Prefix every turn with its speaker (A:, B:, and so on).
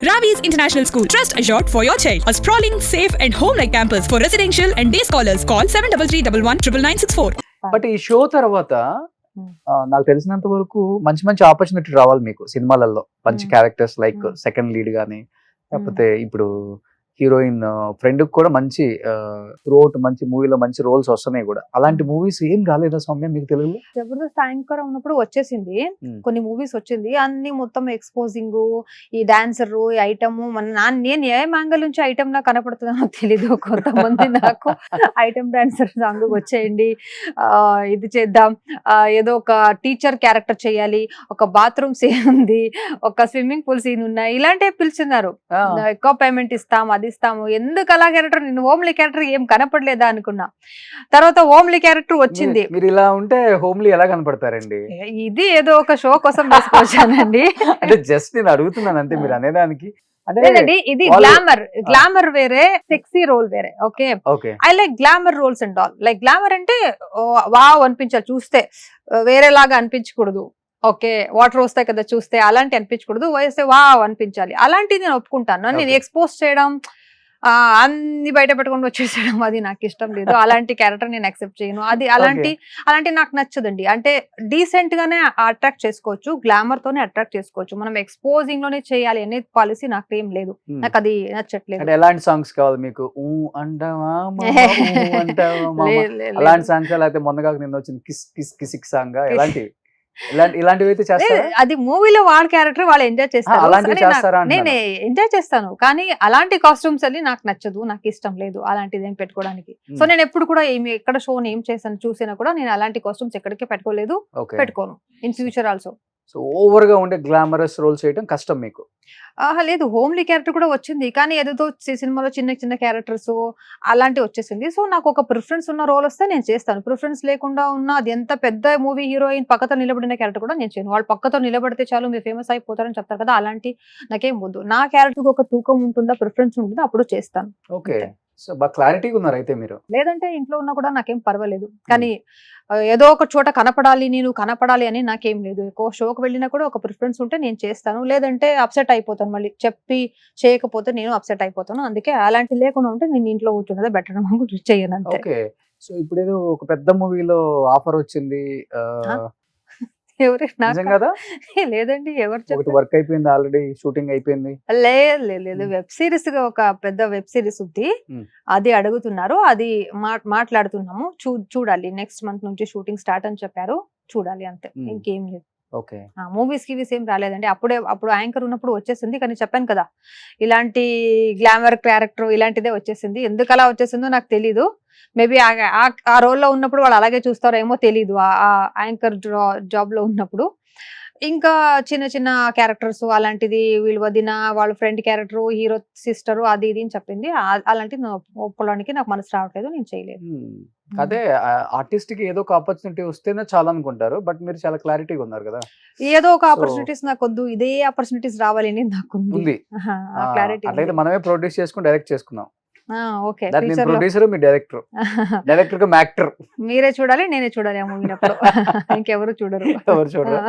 A: Ravi's International School. Trust assured for your child. A sprawling, safe and home-like campus for residential and day scholars. Call 7331199964.
B: But ఈ show తర్వాత నాకు తెలిసినంత వరకు మంచి మంచి opportunity రావాలి మీకు సినిమాలలో, మంచి క్యారెక్టర్స్ లైక్ సెకండ్ లీడ్ గానీ, లేకపోతే ఇప్పుడు హీరోయిన్ ఫ్రెండ్ కూడా మంచి త్రూఅవుట్ మంచి మూవీలో మంచి రోల్స్ వస్తున్నాయి కూడా. అలాంటి మూవీస్ ఏం రాలేదా సౌమ్య మీకు తెలుగులో?
C: జబర్దస్త్ యాంకర్ ఉన్నప్పుడు వచ్చేసింది, కొన్ని మూవీస్ వచ్చింది, అన్ని మొత్తం ఎక్స్పోజింగ్, ఈ డాన్సర్, ఈ ఐటమ్. నేను ఏ యాంగిల్ నుంచి ఐటమ్ నాకు కనపడుతుందో తెలీదు. కొంతమంది నాకు ఐటమ్ డాన్సర్ సాంగ్ వచ్చేయండి, ఇది చేద్దాం, ఏదో ఒక టీచర్ క్యారెక్టర్ చేయాలి, ఒక బాత్రూమ్ సీన్ ఉంది, ఒక స్విమ్మింగ్ పూల్ సీన్ ఉన్నాయి, ఇలాంటివి పిలిచినారు. ఎక్కువ పేమెంట్ ఇస్తాం, అది ఇస్తాము. ఎందుకు అలా క్యారెక్టర్, నేను హోమ్లీ క్యారెక్టర్ ఏం కనపడలేదా అనుకున్నా. తర్వాత హోమ్లీ క్యారెక్టర్ వచ్చింది.
B: మీరు ఇలా ఉంటే హోమ్లీ ఎలా కనపడతారండి?
C: ఇది ఏదో ఒక షో కోసం తీసుకొచ్చానండి.
B: అంటే జస్ట్ నేను అడుగుతున్నాను అంతే, మీరు అనేదానికి.
C: లేదండి, ఇది గ్లామర్ వేరే, సెక్సీ రోల్ వేరే. Okay, I like glamour roles and all. Like glamour అంటే వావ్ అనిపించాలి, చూస్తే వేరేలాగా అనిపించకూడదు. ఓకే, వాటర్ వస్తాయి కదా చూస్తే, అలాంటి అనిపించకూడదు, వేస్తే వావ్ అనిపించాలి. అలాంటిది నేను ఒప్పుకుంటాను. నేను ఎక్స్పోజ్ చేయడం, అన్ని బయట పెట్టుకొని వచ్చేసేయడం అది నాకు ఇష్టం లేదు. అలాంటి క్యారెక్టర్ నేను యాక్సెప్ట్ చేయను. అది అలాంటి నాకు నచ్చదండి. అంటే డీసెంట్ గానే అట్రాక్ట్ చేసుకోవచ్చు, గ్లామర్ తోనే అట్రాక్ట్ చేసుకోవచ్చు. మనం ఎక్స్పోజింగ్ లోనే చేయాలి అనే పాలసీ నాకు ఏం లేదు. నాకు అది నచ్చట్లేదు.
B: ఎలాంటి సాంగ్స్ కావాలి మీకు? అలాంటి సాంగ్స్ అయితే మొన్నగా నిన్న వచ్చింది కిస్ కిస్ కిసిక్ సాంగ్, ఇలాంటివి అయితే చేస్తారా?
C: అది మూవీలో వాళ్ళ క్యారెక్టర్ వాళ్ళు ఎంజాయ్ చేస్తారు, నేను ఎంజాయ్ చేస్తాను. కానీ అలాంటి కాస్ట్యూమ్స్ అని నాకు నచ్చదు, నాకు ఇష్టం లేదు అలాంటిది ఏం పెట్టుకోవడానికి. సో నేను ఎప్పుడు కూడా ఎక్కడ షో ఏం చేశాను చూసినా కూడా నేను అలాంటి కాస్ట్యూమ్స్ ఎక్కడికి పెట్టుకోలేదు, పెట్టుకోను in future also.
B: So over గా ఉండే గ్లామరస్ రోల్స్ చేయడం కష్టం మీకు?
C: లేదు, హోమ్లీ క్యారెక్టర్ కూడా వచ్చింది, కానీ ఏదో సినిమాలో చిన్న చిన్న క్యారెక్టర్స్ అలాంటివి వచ్చేసింది. సో నాకు ఒక ప్రిఫరెన్స్ ఉన్న రోల్ వస్తే నేను చేస్తాను. ప్రిఫరెన్స్ లేకుండా ఉన్న, అది ఎంత పెద్ద మూవీ హీరోయిన్ పక్కతో నిలబడిన క్యారెక్టర్ కూడా నేను చేయను. వాళ్ళు పక్కతో నిలబడితే చాలు మీరు ఫేమస్ అయిపోతారని చెప్తారు కదా, అలాంటి నాకేం వద్దు. నా క్యారెక్టర్ ఒక తూకం ఉంటుందా, ప్రిఫరెన్స్ ఉంటుందా, అప్పుడు చేస్తాను.
B: ఓకే, సో బాగా క్లారిటీగా ఉన్నారు అయితే మీరు.
C: లేదంటే ఇంట్లో ఉన్నా కూడా నాకేం పర్వాలేదు, కానీ ఏదో ఒక చోట నేను కనపడాలి అని నాకేం లేదు. ఎక్కువ షోకి వెళ్ళినా కూడా ఒక ప్రిఫరెన్స్ ఉంటే నేను చేస్తాను, లేదంటే అప్సెట్ అయిపోతాను. మళ్ళీ చెప్పి చేయకపోతే నేను అప్సెట్ అయిపోతాను. అందుకే అలాంటి లేకుండా ఉంటే నేను ఇంట్లో కూర్చున్నదే బెటర్, చేయను అంతే.
B: ఓకే, సో ఇప్పుడు ఏదో ఒక పెద్ద మూవీలో ఆఫర్ వచ్చింది,
C: లేదండి, ఎవరు
B: వర్క్ అయిపోయింది, ఆల్రెడీ షూటింగ్ అయిపోయింది?
C: లేదు, వెబ్ సిరీస్ గా ఒక పెద్ద వెబ్ సిరీస్ ఉంది, అది అడుగుతున్నారు, అది మాట్లాడుతున్నాము. చూడాలి, నెక్స్ట్ మంత్ నుంచి షూటింగ్ స్టార్ట్ అని చెప్పారు, చూడాలి అంతే, ఇంకేం లేదు. మూవీస్ కి ఏం రాలేదండి. అప్పుడు యాంకర్ ఉన్నప్పుడు వచ్చేసింది, కానీ చెప్పాను కదా ఇలాంటి గ్లామర్ క్యారెక్టర్ ఇలాంటిదే వచ్చేసింది. ఎందుకు అలా వచ్చేసిందో నాకు తెలీదు. మేబీ ఆ రోల్లో ఉన్నప్పుడు వాళ్ళు అలాగే చూస్తారో ఏమో తెలీదు. ఆ యాంకర్ జాబ్ లో ఉన్నప్పుడు ఇంకా చిన్న చిన్న క్యారెక్టర్స్ అలాంటిది, వీళ్ళు వదిన వాళ్ళ ఫ్రెండ్ క్యారెక్టర్, హీరో సిస్టర్, అది ఇది అని చెప్పింది. అలాంటిది ఒప్పుకోవడానికి నాకు మనసు రావట్లేదు, నేను చేయలేదు.
B: అదే ఆర్టిస్ట్ కి ఏదో ఒక ఆపర్చునిటీ వస్తేనే చాలా అనుకుంటారు, బట్ మీరు చాలా క్లారిటీగా ఉన్నారు కదా.
C: ఏదో ఒక ఆపర్చునిటీస్ నాకు వద్దు, ఇదే ఆపర్చునిటీస్ రావాలి అని నాకు ఉంది. క్లారిటీ
B: అట్లయితే మనమే ప్రొడ్యూస్ చేసుకుని డైరెక్ట్ చేసుకుందాం.
C: ఓకే,
B: ప్రొడ్యూసర్, మీ డైరెక్టర్, డైరెక్టర్ గా యాక్టర్
C: మీరే చూడాలి, నేనే చూడాలి ఆ మూవీ. ఇంకెవరు చూడరు.
B: ఎవరు చూడరు.